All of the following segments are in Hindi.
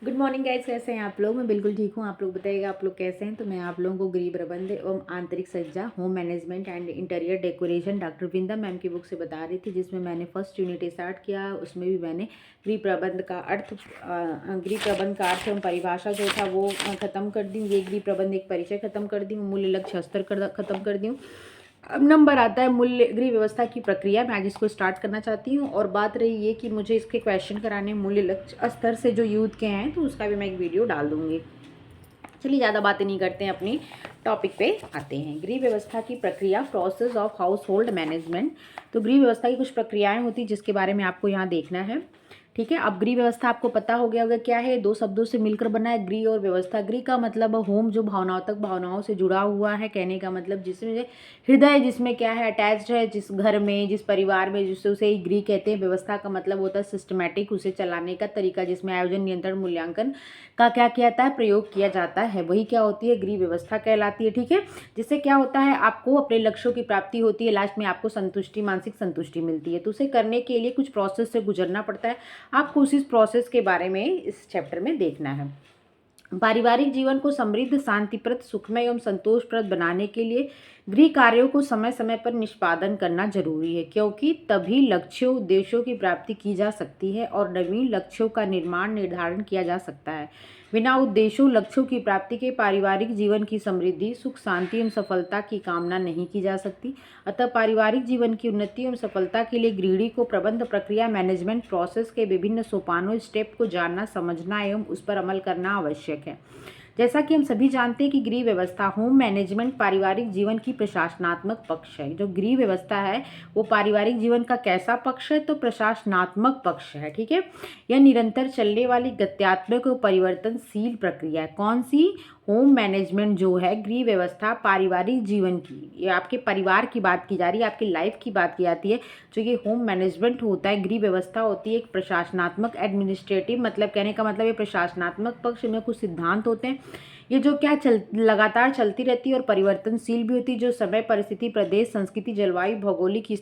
गुड मॉर्निंग गाइस, कैसे हैं आप लोग। मैं बिल्कुल ठीक हूँ। आप लोग बताइएगा आप लोग कैसे हैं। तो मैं आप लोगों को गृह प्रबंध एवं आंतरिक सज्जा, home management and interior decoration doctor Vrinda ma'am की बुक से बता रही थी, जिसमें मैंने फर्स्ट यूनिट स्टार्ट किया। उसमें भी मैंने गृह प्रबंध का अर्थ एवं परिभाषा जो था वो ख़त्म कर दी। ये गृह प्रबंध एक परिचय ख़त्म कर दी, मूल्य लक्ष्य स्तर ख़त्म कर दी। अब नंबर आता है मूल्य गृह व्यवस्था की प्रक्रिया। मैं आज इसको स्टार्ट करना चाहती हूँ। और बात रही ये कि मुझे इसके क्वेश्चन कराने मूल्य लक्ष्य स्तर से जो यूथ के हैं, तो उसका भी मैं एक वीडियो डाल दूँगी। चलिए ज़्यादा बातें नहीं करते हैं, अपनी टॉपिक पे आते हैं। गृह व्यवस्था की प्रक्रिया, process of house hold management. तो गृह व्यवस्था की कुछ प्रक्रियाएं होती जिसके बारे में आपको यहाँ देखना है। ठीक है, अब गृह व्यवस्था आपको पता हो गया होगा क्या है। दो शब्दों से मिलकर बना है, गृह और व्यवस्था। गृह का मतलब होम, जो भावनाओं से जुड़ा हुआ है। कहने का मतलब जिसमें हृदय, जिसमें क्या है, अटैच्ड है, जिस घर में, जिस परिवार में, जिससे उसे ही गृह कहते हैं। व्यवस्था का मतलब होता है सिस्टमैटिक, उसे चलाने का तरीका, जिसमें आयोजन, नियंत्रण, मूल्यांकन का क्या किया जाता है, प्रयोग किया जाता है। वही क्या होती है, गृह व्यवस्था कहलाती है। ठीक है, जिससे क्या होता है, आपको अपने लक्ष्यों की प्राप्ति होती है। लास्ट में आपको संतुष्टि, मानसिक संतुष्टि मिलती है। तो उसे करने के लिए कुछ प्रोसेस से गुजरना पड़ता है। आपको उसी प्रोसेस के बारे में इस चैप्टर में देखना है। पारिवारिक जीवन को समृद्ध, शांतिप्रद, सुखमय एवं संतोषप्रद बनाने के लिए गृह कार्यों को समय समय पर निष्पादन करना जरूरी है, क्योंकि तभी लक्ष्यों, उद्देश्यों की प्राप्ति की जा सकती है और नवीन लक्ष्यों का निर्धारण किया जा सकता है। बिना उद्देश्यों, लक्ष्यों की प्राप्ति के पारिवारिक जीवन की समृद्धि, सुख, शांति एवं सफलता की कामना नहीं की जा सकती। अतः पारिवारिक जीवन की उन्नति एवं सफलता के लिए गृहिणी को प्रबंध प्रक्रिया, मैनेजमेंट प्रोसेस के विभिन्न सोपानों, स्टेप को जानना, समझना एवं उस पर अमल करना आवश्यक है। जैसा कि हम सभी जानते हैं कि गृह व्यवस्था, होम मैनेजमेंट पारिवारिक जीवन की प्रशासनात्मक पक्ष है। जो गृह व्यवस्था है वो पारिवारिक जीवन का कैसा पक्ष है, तो प्रशासनात्मक पक्ष है। ठीक है, यह निरंतर चलने वाली गत्यात्मक और परिवर्तनशील प्रक्रिया है। कौन सी, होम मैनेजमेंट जो है गृह व्यवस्था पारिवारिक जीवन की, ये आपके परिवार की बात की जा रही है, आपकी लाइफ की बात की जाती है। जो ये होम मैनेजमेंट होता है, गृह व्यवस्था होती है एक प्रशासनात्मक, एडमिनिस्ट्रेटिव, मतलब कहने का मतलब ये प्रशासनात्मक पक्ष में कुछ सिद्धांत होते हैं। ये जो क्या लगातार चलती रहती है और परिवर्तनशील भी होती है, जो समय, परिस्थिति, प्रदेश, संस्कृति, जलवायु, भौगोलिक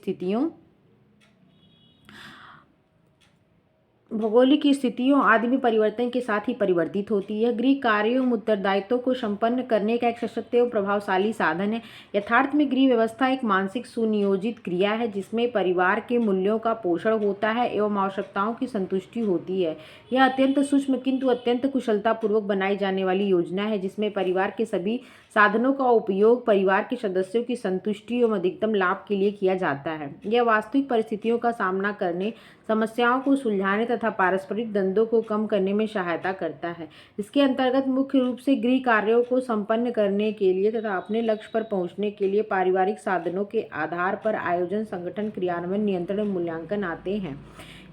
स्थितियों आदि में परिवर्तन के साथ ही परिवर्तित होती है। गृह कार्यों एवं उत्तरदायित्वों को संपन्न करने का एक सशक्त एवं प्रभावशाली साधन है। यथार्थ में गृह व्यवस्था एक मानसिक सुनियोजित क्रिया है, जिसमें परिवार के मूल्यों का पोषण होता है एवं आवश्यकताओं की संतुष्टि होती है। यह अत्यंत सूक्ष्म किंतु अत्यंत कुशलतापूर्वक बनाई जाने वाली योजना है, जिसमें परिवार के सभी साधनों का उपयोग परिवार के सदस्यों की संतुष्टि एवं अधिकतम लाभ के लिए किया जाता है। यह वास्तविक परिस्थितियों का सामना करने, समस्याओं को सुलझाने तथा पारस्परिक द्वंद्वों को कम करने में सहायता करता है। इसके अंतर्गत मुख्य रूप से गृह कार्यों को संपन्न करने के लिए तथा अपने लक्ष्य पर पहुंचने के लिए पारिवारिक साधनों के आधार पर आयोजन, संगठन, क्रियान्वयन, नियंत्रण, मूल्यांकन आते हैं।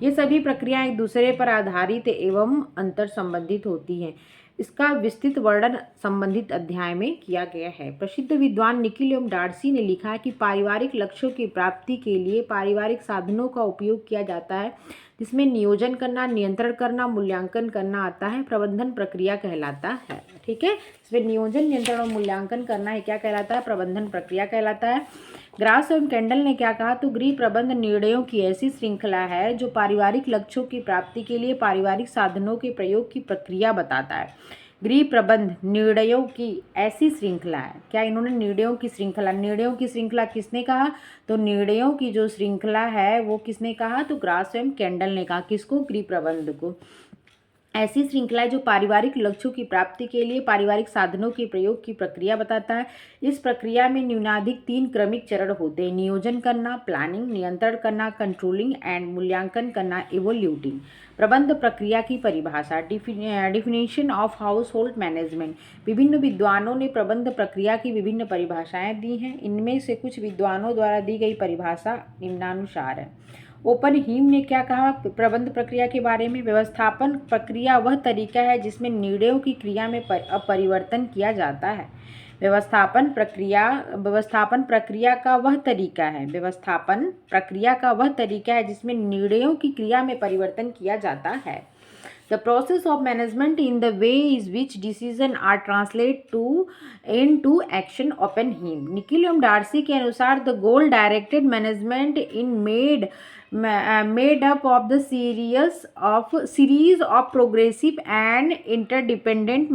ये सभी प्रक्रियाएं एक दूसरे पर आधारित एवं अंतर संबंधित होती हैं। इसका विस्तृत वर्णन संबंधित अध्याय में किया गया है। प्रसिद्ध विद्वान निखिल एवं डार्सी ने लिखा है कि पारिवारिक लक्ष्यों की प्राप्ति के लिए पारिवारिक साधनों का उपयोग किया जाता है, जिसमें नियोजन करना, नियंत्रण करना, मूल्यांकन करना आता है, प्रबंधन प्रक्रिया कहलाता है। ठीक है, इसमें नियोजन, नियंत्रण और मूल्यांकन करना है क्या कहलाता है, प्रबंधन प्रक्रिया कहलाता है। ग्रास एवं कैंडल ने क्या कहा, तो गृह प्रबंध निर्णयों की ऐसी श्रृंखला है जो पारिवारिक लक्ष्यों की प्राप्ति के लिए पारिवारिक साधनों के प्रयोग की प्रक्रिया बताता है। गृह प्रबंध निर्णयों की ऐसी श्रृंखला है। क्या इन्होंने निर्णयों की श्रृंखला किसने कहा, तो निर्णयों की जो श्रृंखला है वो किसने कहा, तो ग्रास एवं कैंडल ने कहा। किसको, गृह प्रबंध को। ऐसी श्रृंखला जो पारिवारिक लक्ष्यों की प्राप्ति के लिए पारिवारिक साधनों के प्रयोग की प्रक्रिया बताता है। इस प्रक्रिया में न्यूनाधिक 3 क्रमिक चरण होते हैं: नियोजन करना, प्लानिंग, नियंत्रण करना, कंट्रोलिंग एंड मूल्यांकन करना, इवोल्यूटिंग। प्रबंध प्रक्रिया की परिभाषा, definition of house hold management. विभिन्न विद्वानों ने प्रबंध प्रक्रिया की विभिन्न परिभाषाएं दी हैं। इनमें से कुछ विद्वानों द्वारा दी गई परिभाषा निम्नानुसार है। ओपन हीम ने क्या कहा प्रबंध प्रक्रिया के बारे में, व्यवस्थापन प्रक्रिया वह तरीका है जिसमें निर्णयों की क्रिया में परिवर्तन किया जाता है। व्यवस्थापन प्रक्रिया का वह तरीका है जिसमें निर्णयों की क्रिया में परिवर्तन किया जाता है। The process of management in the way is which decision are translated into action open him. Nikhil एवं डार्सी के अनुसार the goal directed management in made made up of the series of progressive and interdependent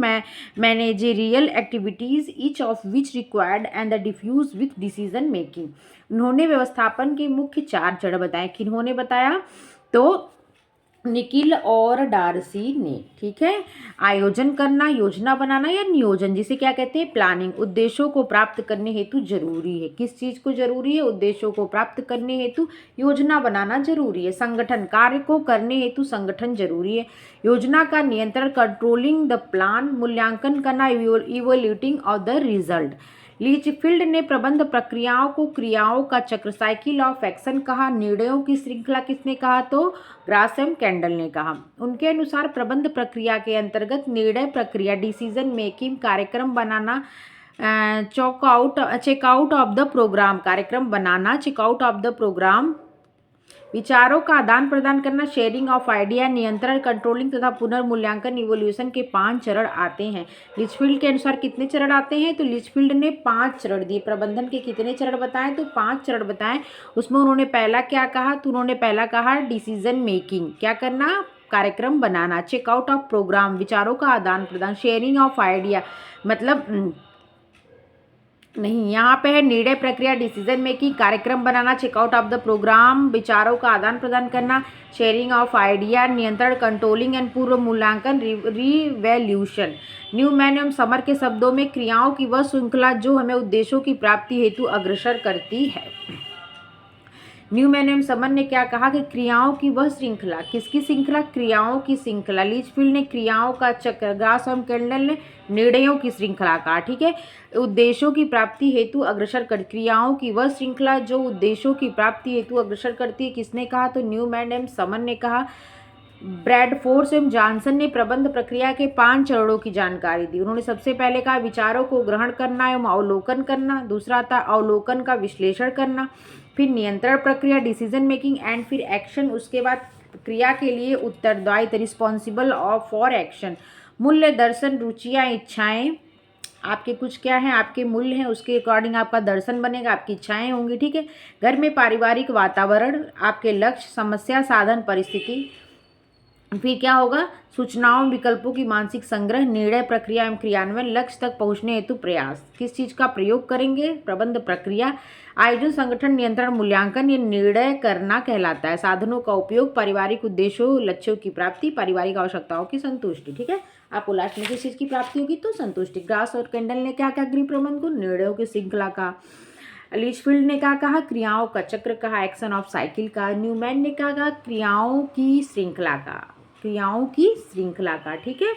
managerial activities, each of which required and the diffuse with decision making. उन्होंने व्यवस्थापन के मुख्य 4 चरण बताए। किन्होंने बताया? तो निखिल और डार्सी ने। ठीक है, आयोजन करना, योजना बनाना या नियोजन, जिसे क्या कहते हैं? प्लानिंग। उद्देश्यों को प्राप्त करने हेतु जरूरी है। किस चीज को जरूरी है? उद्देश्यों को प्राप्त करने हेतु योजना बनाना जरूरी है। संगठन, कार्य को करने हेतु संगठन जरूरी है। योजना का नियंत्रण, कंट्रोलिंग द प्लान। मूल्यांकन करना, इवोल्यूटिंग ऑफ द रिजल्ट। लीचफील्ड ने प्रबंध प्रक्रियाओं को क्रियाओं का चक्र, साइकिल ऑफ एक्शन कहा। निर्णयों की श्रृंखला किसने कहा? तो ग्रासम कैंडल ने कहा। उनके अनुसार प्रबंध प्रक्रिया के अंतर्गत निर्णय प्रक्रिया, डिसीजन मेकिंग, कार्यक्रम बनाना, चेकआउट ऑफ द प्रोग्राम, कार्यक्रम बनाना, चेकआउट ऑफ द प्रोग्राम, विचारों का आदान प्रदान करना, शेयरिंग ऑफ आइडिया, नियंत्रण, कंट्रोलिंग तथा पुनर्मूल्यांकन, इवोल्यूशन के 5 चरण आते हैं। लिचफील्ड के अनुसार कितने चरण आते हैं? तो लिचफील्ड ने 5 चरण दिए। प्रबंधन के कितने चरण बताएं? तो 5 चरण बताएं। उसमें उन्होंने पहला क्या कहा? तो उन्होंने पहला कहा डिसीजन मेकिंग, क्या करना? कार्यक्रम बनाना। चेकआउट ऑफ प्रोग्राम, विचारों का आदान प्रदान। शेयरिंग ऑफ आइडिया, मतलब नहीं, यहाँ पे है निर्णय प्रक्रिया, डिसीजन मेकिंग, कार्यक्रम बनाना, चेकआउट ऑफ द प्रोग्राम, विचारों का आदान प्रदान करना, शेयरिंग ऑफ आइडिया, नियंत्रण, कंट्रोलिंग एंड पूर्व मूल्यांकन, रिवैल्यूशन। न्यूमैन एवं समर के शब्दों में क्रियाओं की वह श्रृंखला जो हमें उद्देश्यों की प्राप्ति हेतु अग्रसर करती है। न्यूमैन एवं समर ने क्या कहा कि क्रियाओं की वह श्रृंखला। किसकी श्रृंखला? क्रियाओं की श्रृंखला। लीचफील्ड ने क्रियाओं का चक्र, ग्रास और कैंडल ने निर्णयों की श्रृंखला कहा। ठीक है, उद्देश्यों की प्राप्ति हेतु अग्रसर कर, क्रियाओं की वह श्रृंखला जो उद्देश्यों की प्राप्ति हेतु अग्रसर करती है, किसने कहा? तो न्यूमैन एवं समर ने कहा। ब्रैडफोर्ड एवं जॉनसन ने प्रबंध प्रक्रिया के 5 चरणों की जानकारी दी। उन्होंने सबसे पहले कहा विचारों को ग्रहण करना एवं अवलोकन करना। दूसरा था अवलोकन का विश्लेषण करना। फिर नियंत्रण प्रक्रिया, डिसीजन मेकिंग एंड फिर एक्शन। उसके बाद क्रिया के लिए उत्तरदायित्व, रिस्पॉन्सिबल फॉर एक्शन। मूल्य, दर्शन, रुचियाँ, इच्छाएं। आपके कुछ क्या है? आपके मूल्य हैं, उसके अकॉर्डिंग आपका दर्शन बनेगा, आपकी इच्छाएं होंगी। ठीक है, घर में पारिवारिक वातावरण, आपके लक्ष्य, समस्या, साधन, परिस्थिति। फिर क्या होगा? सूचनाओं, विकल्पों की मानसिक संग्रह, निर्णय प्रक्रिया एवं क्रियान्वयन, लक्ष्य तक पहुंचने हेतु प्रयास। किस चीज का प्रयोग करेंगे? प्रबंध प्रक्रिया। आयोजन, संगठन, नियंत्रण, मूल्यांकन, ये निर्णय करना कहलाता है। साधनों का उपयोग, पारिवारिक उद्देश्यों, लक्ष्यों की प्राप्ति, पारिवारिक आवश्यकताओं की संतुष्टि। ठीक है, आपको लास्ट में किस चीज की प्राप्ति होगी? तो संतुष्टि। ग्रास और कैंडल ने क्या कहा? गृह प्रबंध को निर्णयों की श्रृंखला का। लीचफील्ड ने क्या कहा? क्रियाओं का चक्र कहा, एक्शन ऑफ साइकिल का। न्यूमैन ने क्या कहा? क्रियाओं की श्रृंखला का, क्रियाओं की श्रृंखला का। ठीक है,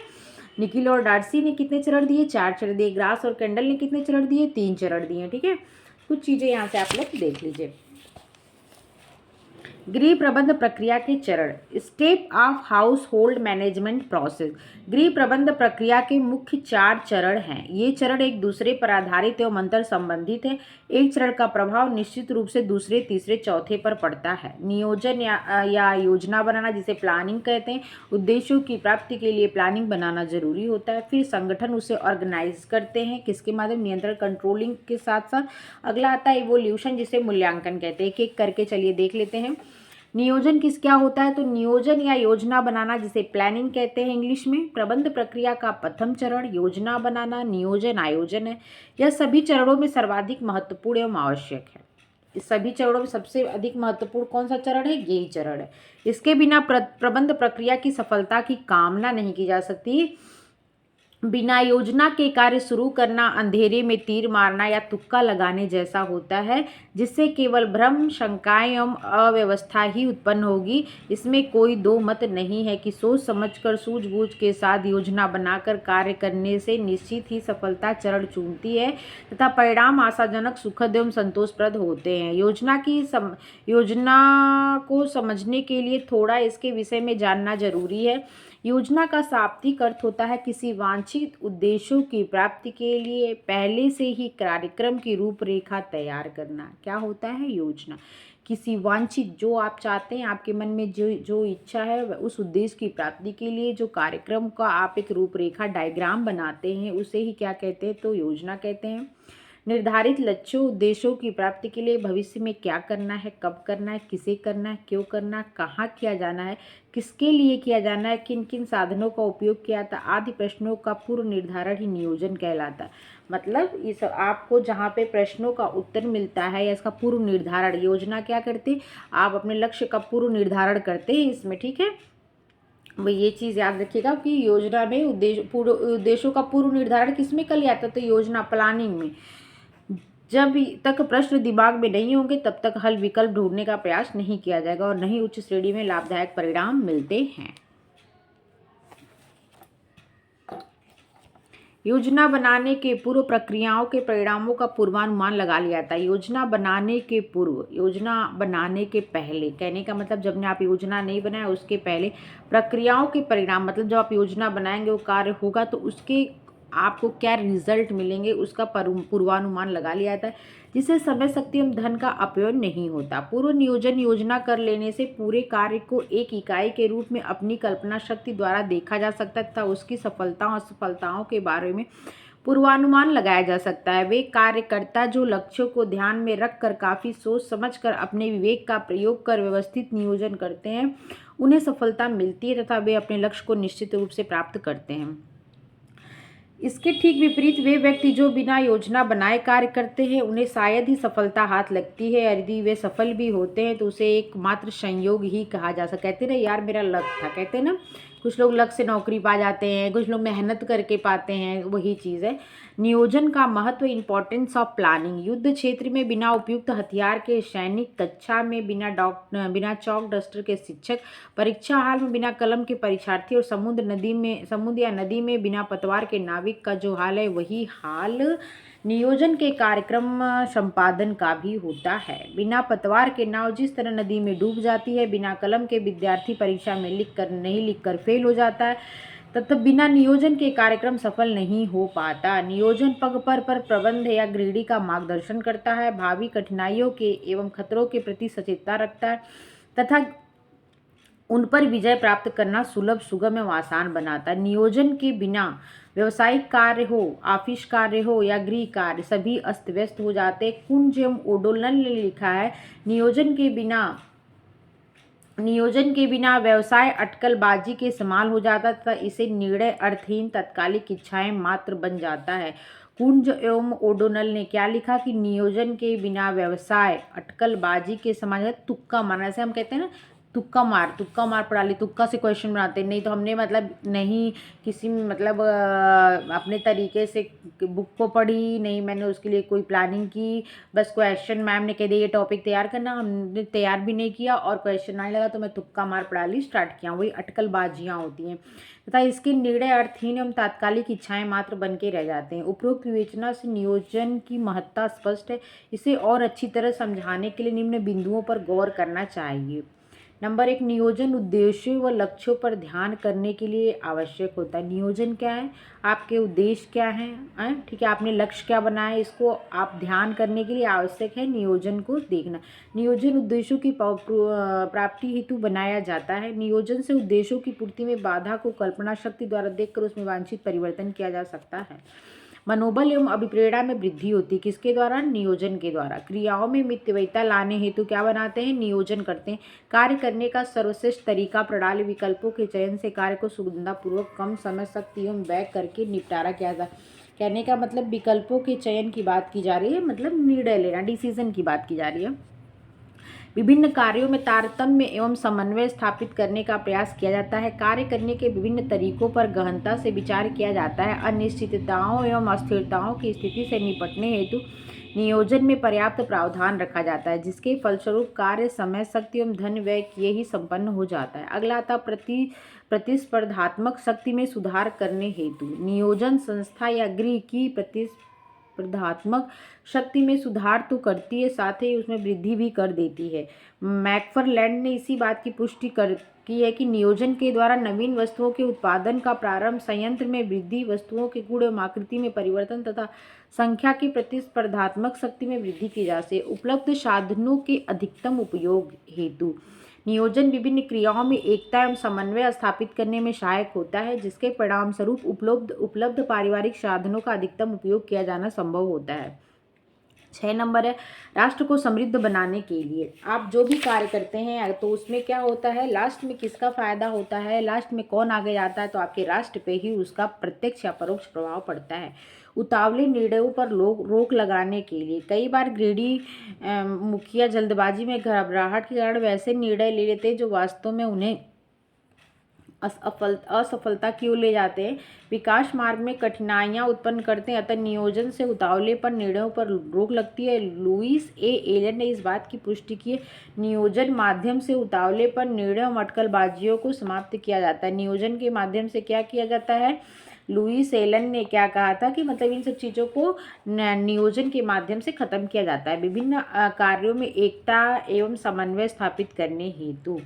निखिल और डार्सी ने कितने चरण दिए? 4 चरण दिए। ग्रास और कैंडल ने कितने चरण दिए? 3 चरण दिए। ठीक है, कुछ चीजें यहाँ से आप लोग देख लीजिए। गृह प्रबंध प्रक्रिया के चरण, step of house hold management process. गृह प्रबंध प्रक्रिया के मुख्य 4 चरण हैं। ये चरण एक दूसरे पर आधारित एवं अंतर संबंधित है। एक चरण का प्रभाव निश्चित रूप से दूसरे, तीसरे, चौथे पर पड़ता है। नियोजन या योजना बनाना, जिसे प्लानिंग कहते हैं। उद्देश्यों की प्राप्ति के लिए प्लानिंग बनाना जरूरी होता है। फिर संगठन उसे ऑर्गेनाइज करते हैं, किसके माध्यम? नियंत्रण, कंट्रोलिंग के साथ साथ। अगला आता है इवोल्यूशन, जिसे मूल्यांकन कहते हैं। एक एक करके चलिए देख लेते हैं। नियोजन क्या होता है? तो नियोजन या योजना बनाना, जिसे प्लानिंग कहते हैं इंग्लिश में। प्रबंध प्रक्रिया का प्रथम चरण योजना बनाना, नियोजन, आयोजन है। यह सभी चरणों में सर्वाधिक महत्वपूर्ण एवं आवश्यक है। इस सभी चरणों में सबसे अधिक महत्वपूर्ण कौन सा चरण है? यही चरण है। इसके बिना प्रबंध प्रक्रिया की सफलता की कामना नहीं की जा सकती। बिना योजना के कार्य शुरू करना अंधेरे में तीर मारना या तुक्का लगाने जैसा होता है, जिससे केवल भ्रम, शंकाएं एवं अव्यवस्था ही उत्पन्न होगी। इसमें कोई दो मत नहीं है कि सोच समझकर, सूझबूझ के साथ योजना बनाकर कार्य करने से निश्चित ही सफलता चरण चूमती है तथा परिणाम आशाजनक, सुखद एवं संतोषप्रद होते हैं। योजना को समझने के लिए थोड़ा इसके विषय में जानना जरूरी है। योजना का शाब्दिक अर्थ होता है किसी वांछित उद्देश्यों की प्राप्ति के लिए पहले से ही कार्यक्रम की रूपरेखा तैयार करना। क्या होता है योजना? किसी वांछित, जो आप चाहते हैं, आपके मन में जो इच्छा है, उस उद्देश्य की प्राप्ति के लिए जो कार्यक्रम का आप एक रूपरेखा, डायग्राम बनाते हैं, उसे ही क्या कहते हैं? तो योजना कहते हैं। निर्धारित लक्ष्यों उद्देश्यों की प्राप्ति के लिए भविष्य में क्या करना है, कब करना है, किसे करना है, क्यों करना है, कहाँ किया जाना है, किसके लिए किया जाना है, किन किन साधनों का उपयोग किया था आदि प्रश्नों का पूर्व निर्धारण ही नियोजन कहलाता है। मतलब इस आपको जहाँ पे प्रश्नों का उत्तर मिलता है या इसका पूर्व निर्धारण, योजना क्या करती, आप अपने लक्ष्य का पूर्व निर्धारण करते हैं इसमें, ठीक है। भाई ये चीज़ याद रखिएगा कि योजना में उद्देश्यों का पूर्व निर्धारण किस में कर लिया था, तो योजना प्लानिंग में। जब तक प्रश्न दिमाग में नहीं होंगे तब तक हल विकल्प ढूंढने का प्रयास नहीं किया जाएगा और नहीं उच्च श्रेणी में लाभदायक परिणाम मिलते हैं। योजना बनाने के पूर्व प्रक्रियाओं के परिणामों का पूर्वानुमान लगा लिया था। योजना बनाने के पूर्व, योजना बनाने के पहले, कहने का मतलब जब आप योजना नहीं बनाए उसके पहले प्रक्रियाओं के परिणाम, मतलब जब आप योजना बनाएंगे वो कार्य होगा तो उसके आपको क्या रिजल्ट मिलेंगे उसका पूर्वानुमान लगा लिया था, जिससे समय शक्ति एवं धन का अपव्यय नहीं होता। पूर्व नियोजन योजना कर लेने से पूरे कार्य को एक इकाई के रूप में अपनी कल्पना शक्ति द्वारा देखा जा सकता तथा उसकी सफलताओं असफलताओं के बारे में पूर्वानुमान लगाया जा सकता है। वे कार्यकर्ता जो लक्ष्यों को ध्यान में रखकर काफ़ी सोच समझकर अपने विवेक का प्रयोग कर व्यवस्थित नियोजन करते हैं, उन्हें सफलता मिलती है तथा वे अपने लक्ष्य को निश्चित रूप से प्राप्त करते हैं। इसके ठीक विपरीत वे व्यक्ति जो बिना योजना बनाए कार्य करते हैं उन्हें शायद ही सफलता हाथ लगती है। यदि वे सफल भी होते हैं तो उसे एकमात्र संयोग ही कहा जा सकता है। कहते ना यार मेरा लक था, कहते हैं ना, कुछ लोग लक से नौकरी पा जाते हैं, कुछ लोग मेहनत करके पाते हैं, वही चीज़ है। नियोजन का महत्व, इंपॉर्टेंस ऑफ प्लानिंग। युद्ध क्षेत्र में बिना उपयुक्त हथियार के सैनिक, कक्षा में बिना चौक डस्टर के शिक्षक, परीक्षा हाल में बिना कलम के परीक्षार्थी और समुद्र या नदी में बिना पतवार के नाविक का जो हाल है वही हाल नियोजन के कार्यक्रम संपादन का भी होता है। बिना पतवार के नाव जिस तरह नदी में डूब जाती है, बिना कलम के विद्यार्थी परीक्षा में नहीं लिखकर फेल हो जाता है, तब बिना नियोजन के कार्यक्रम सफल नहीं हो पाता। नियोजन पग पर प्रबंध या गृहिणी का मार्गदर्शन करता है, भावी कठिनाइयों के एवं खतरों के प्रति सचेतता रखता है तथा उन पर विजय प्राप्त करना सुलभ, सुगम एवं आसान बनाता है। नियोजन के बिना व्यवसायिक कार्य हो, ऑफिस कार्य हो या गृह कार्य सभी अस्त व्यस्त हो जाते। कुंज एवं ओडोलन ने लिखा है, नियोजन के बिना व्यवसाय अटकलबाजी के समान हो जाता तथा इसे निर्णय अर्थहीन तात्कालिक इच्छाएं मात्र बन जाता है। कुंज एवं ओडोनल ने क्या लिखा कि नियोजन के बिना व्यवसाय अटकलबाजी के समान है, तुक्का मारना, जैसे हम कहते हैं ना तुक्का मार पड़ा ली, तुक्का से क्वेश्चन बनाते नहीं तो हमने मतलब नहीं किसी मतलब अपने तरीके से बुक को पढ़ी नहीं, मैंने उसके लिए कोई प्लानिंग की, बस क्वेश्चन मैम ने कह दिया ये टॉपिक तैयार करना, हमने तैयार भी नहीं किया और क्वेश्चन आने लगा तो मैं तुक्का मार पड़ा ली स्टार्ट किया, वही अटकलबाजियाँ होती हैं तथा इसके निर्णय अर्थहीन एवं तात्कालिक इच्छाएं मात्र बन के रह जाते हैं। उपरोक्त विवेचना से नियोजन की महत्ता स्पष्ट है। इसे और अच्छी तरह समझाने के लिए निम्न बिंदुओं पर गौर करना चाहिए। नंबर 1, नियोजन उद्देश्यों व लक्ष्यों पर ध्यान करने के लिए आवश्यक होता है। नियोजन क्या है, आपके उद्देश्य क्या हैं, ठीक है, आपने लक्ष्य क्या बनाया, इसको आप ध्यान करने के लिए आवश्यक है नियोजन को देखना। नियोजन उद्देश्यों की प्राप्ति हेतु बनाया जाता है। नियोजन से उद्देश्यों की पूर्ति में बाधा को कल्पना शक्ति द्वारा देखकर उसमें वांछित परिवर्तन किया जा सकता है। मनोबल एवं अभिप्रेरणा में वृद्धि होती है, किसके द्वारा, नियोजन के द्वारा। क्रियाओं में मितव्ययिता लाने हेतु क्या बनाते हैं, नियोजन करते हैं। कार्य करने का सर्वश्रेष्ठ तरीका, प्रणाली, विकल्पों के चयन से कार्य को सुगमतापूर्वक कम समय शक्ति एवं व्यय करके निपटारा किया जाए। कहने का मतलब विकल्पों के चयन की बात की जा रही है, मतलब निर्णय लेना, डिसीजन की बात की जा रही है। विभिन्न कार्यों में तारतम्य एवं समन्वय स्थापित करने का प्रयास किया जाता है। कार्य करने के विभिन्न तरीकों पर गहनता से विचार किया जाता है। अनिश्चितताओं एवं अस्थिरताओं की स्थिति से निपटने हेतु नियोजन में पर्याप्त प्रावधान रखा जाता है, जिसके फलस्वरूप कार्य समय शक्ति एवं धन व्यय किए ही संपन्न हो जाता है। अगला था प्रतिस्पर्धात्मक शक्ति में सुधार करने हेतु नियोजन संस्था या गृह की प्रतिस्पर्धात्मक शक्ति में सुधार तो करती है, साथ ही उसमें वृद्धि भी कर देती है। मैकफरलैंड ने इसी बात की पुष्टि की है कि नियोजन के द्वारा नवीन वस्तुओं के उत्पादन का प्रारंभ, संयंत्र में वृद्धि, वस्तुओं के गुण एवं आकृति में परिवर्तन तथा संख्या की प्रतिस्पर्धात्मक शक्ति में वृद्धि की जा सकती है। उपलब्ध साधनों के अधिकतम उपयोग हेतु नियोजन विभिन्न क्रियाओं में एकता एवं समन्वय स्थापित करने में सहायक होता है, जिसके परिणाम स्वरूप उपलब्ध पारिवारिक साधनों का अधिकतम उपयोग किया जाना संभव होता है। 6 नंबर है राष्ट्र को समृद्ध बनाने के लिए आप जो भी कार्य करते हैं तो उसमें क्या होता है, लास्ट में किसका फायदा होता है, लास्ट में कौन आगे जाता है, तो आपके राष्ट्र पे ही उसका प्रत्यक्ष या परोक्ष प्रभाव पड़ता है। उतावले निर्णयों पर रोक लगाने के लिए कई बार ग्रीडी मुखिया जल्दबाजी में घबराहट के कारण वैसे निर्णय ले लेते हैं जो वास्तव में उन्हें असफलता की ओर ले जाते हैं, विकास मार्ग में कठिनाइयां उत्पन्न करते हैं। अतः नियोजन से उतावले पर निर्णयों पर रोक लगती है। लुईस ए एलन ने इस बात की पुष्टि की है, नियोजन माध्यम से उतावले पर निर्णयों अटकलबाजियों को समाप्त किया जाता है। नियोजन के माध्यम से क्या किया जाता है, लुईस एलन ने क्या कहा था कि मतलब इन सब चीज़ों को नियोजन के माध्यम से खत्म किया जाता है, विभिन्न कार्यों में एकता एवं समन्वय स्थापित करने हेतु।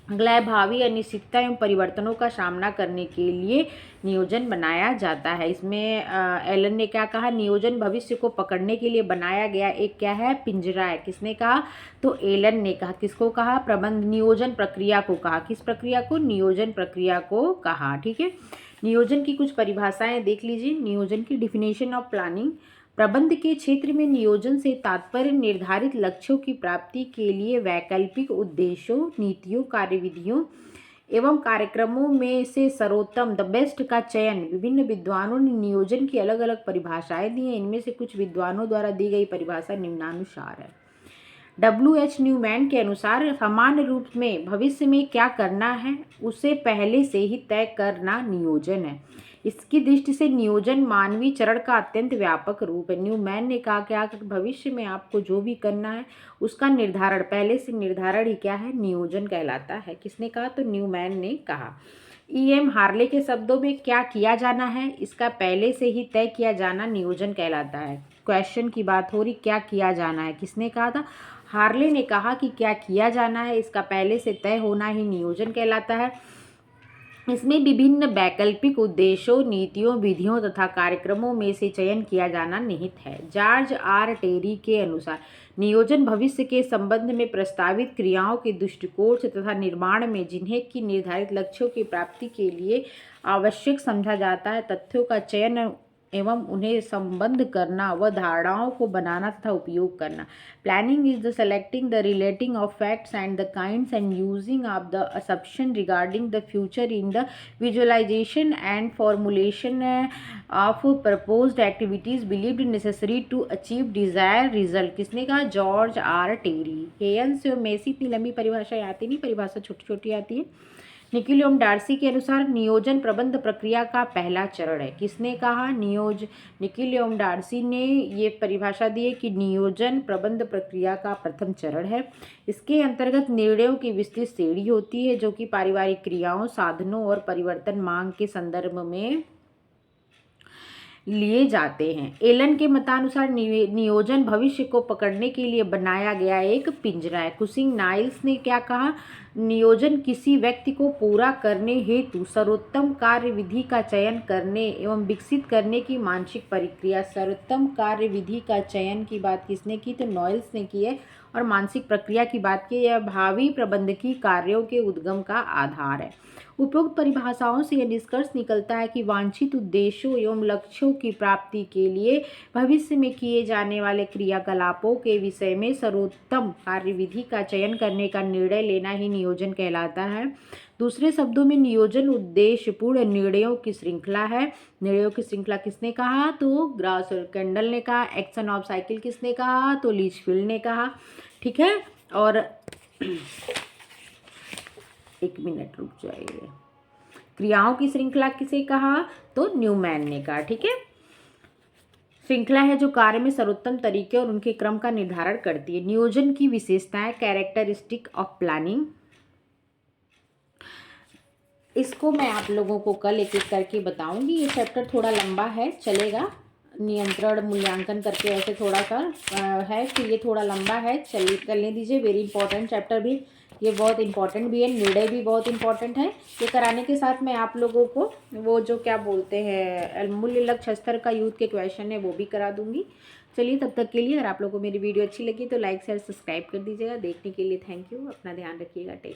अगला है भावी अनिश्चितता एवं परिवर्तनों का सामना करने के लिए नियोजन बनाया जाता है। इसमें एलन ने क्या कहा, नियोजन भविष्य को पकड़ने के लिए बनाया गया एक क्या है, पिंजरा है। किसने कहा, तो एलन ने कहा। किसको कहा, प्रबंध नियोजन प्रक्रिया को कहा। किस प्रक्रिया को, नियोजन प्रक्रिया को कहा। ठीक है, नियोजन की कुछ परिभाषाएं देख लीजिए। नियोजन की डिफिनेशन ऑफ प्लानिंग, प्रबंध के क्षेत्र में नियोजन से तात्पर्य निर्धारित लक्ष्यों की प्राप्ति के लिए वैकल्पिक उद्देश्यों, नीतियों, कार्यविधियों एवं कार्यक्रमों में से सर्वोत्तम द बेस्ट का चयन। विभिन्न विद्वानों ने नियोजन की अलग अलग परिभाषाएं दी हैं। इनमें से कुछ विद्वानों द्वारा दी गई परिभाषा निम्नानुसार है। W.H. न्यूमैन के अनुसार सामान्य रूप में भविष्य में क्या करना है उसे पहले से ही तय करना नियोजन है। इसकी दृष्टि से नियोजन मानवीय चरण का अत्यंत व्यापक रूप है। न्यूमैन ने कहा क्या, भविष्य में आपको जो भी करना है उसका निर्धारण, पहले से निर्धारण ही क्या है, नियोजन कहलाता है। किसने कहा, तो न्यूमैन ने कहा। E.M. हार्ले के शब्दों में क्या किया जाना है इसका पहले से ही तय किया जाना नियोजन कहलाता है। क्वेश्चन की बात हो रही, क्या किया जाना है, किसने कहा था, हार्ले ने कहा कि क्या किया जाना है इसका पहले से तय होना ही नियोजन कहलाता है। इसमें विभिन्न वैकल्पिक उद्देश्यों, नीतियों, विधियों तथा कार्यक्रमों में से चयन किया जाना निहित है। जॉर्ज आर टेरी के अनुसार नियोजन भविष्य के संबंध में प्रस्तावित क्रियाओं के दृष्टिकोण से तथा निर्माण में जिन्हें की निर्धारित लक्ष्यों की प्राप्ति के लिए आवश्यक समझा जाता है, तथ्यों का चयन एवं उन्हें संबद्ध करना व धारणाओं को बनाना तथा उपयोग करना। Planning is the selecting the relating of facts and the kinds and using of the assumption regarding the future in the visualisation and formulation of proposed activities believed necessary to achieve desire result. किसने कहा, जॉर्ज आर टेरी। हेयंस और मेसी, इतनी लंबी परिभाषा आती नहीं, परिभाषा छोटी छोटी आती है। निकोलियम डार्सी के अनुसार नियोजन प्रबंध प्रक्रिया का पहला चरण है। किसने कहा, निकोलियम डार्सी ने ये परिभाषा दी है कि नियोजन प्रबंध प्रक्रिया का प्रथम चरण है। इसके अंतर्गत निर्णयों की विस्तृत श्रेणी होती है जो कि पारिवारिक क्रियाओं, साधनों और परिवर्तन मांग के संदर्भ में लिए जाते हैं। एलन के मतानुसार नियोजन भविष्य को पकड़ने के लिए बनाया गया एक पिंजरा है। कुसिंग नाइल्स ने क्या कहा, नियोजन किसी व्यक्ति को पूरा करने हेतु सर्वोत्तम कार्य विधि का चयन करने एवं विकसित करने की मानसिक प्रक्रिया। सर्वोत्तम कार्य विधि का चयन की बात किसने की, तो नॉइल्स ने की है। और मानसिक प्रक्रिया की बात की, यह भावी प्रबंधकीय कार्यों के उद्गम का आधार है। उपयुक्त परिभाषाओं से यह निष्कर्ष निकलता है कि वांछित उद्देश्यों एवं लक्ष्यों की प्राप्ति के लिए भविष्य में किए जाने वाले क्रियाकलापों के विषय में सर्वोत्तम कार्यविधि का चयन करने का निर्णय लेना ही नियोजन कहलाता है। दूसरे शब्दों में नियोजन उद्देश्यपूर्ण निर्णयों की श्रृंखला है। निर्णयों की श्रृंखला किसने कहा, तो ग्रास और कैंडल ने कहा। एक्शन ऑफ साइकिल किसने कहा, तो लीचफील्ड ने कहा। ठीक है, और एक मिनट रुक जाइए, क्रियाओं की श्रृंखला किसे कहा, तो न्यूमैन ने कहा। ठीक है, श्रृंखला है जो कार्य में सर्वोत्तम तरीके और उनके क्रम का निर्धारण करती है। नियोजन की विशेषताएं, कैरेक्टरिस्टिक ऑफ प्लानिंग, इसको मैं आप लोगों को कल एक एक करके बताऊंगी। ये चैप्टर थोड़ा लंबा है, चलेगा। नियंत्रण मूल्यांकन करके ऐसे थोड़ा सा है कि ये थोड़ा लंबा है, चलिए करने दीजिए। वेरी इंपॉर्टेंट चैप्टर भी, ये बहुत इंपॉर्टेंट भी है, निर्णय भी बहुत इंपॉर्टेंट है। ये कराने के साथ मैं आप लोगों को वो जो क्या बोलते हैं मूल्य लक्ष्य स्तर का यूथ के क्वेश्चन है वो भी करा दूंगी। चलिए, तब तक के लिए अगर आप लोगों को मेरी वीडियो अच्छी लगी तो लाइक शेयर सब्सक्राइब कर दीजिएगा। देखने के लिए थैंक यू। अपना ध्यान रखिएगा। टेक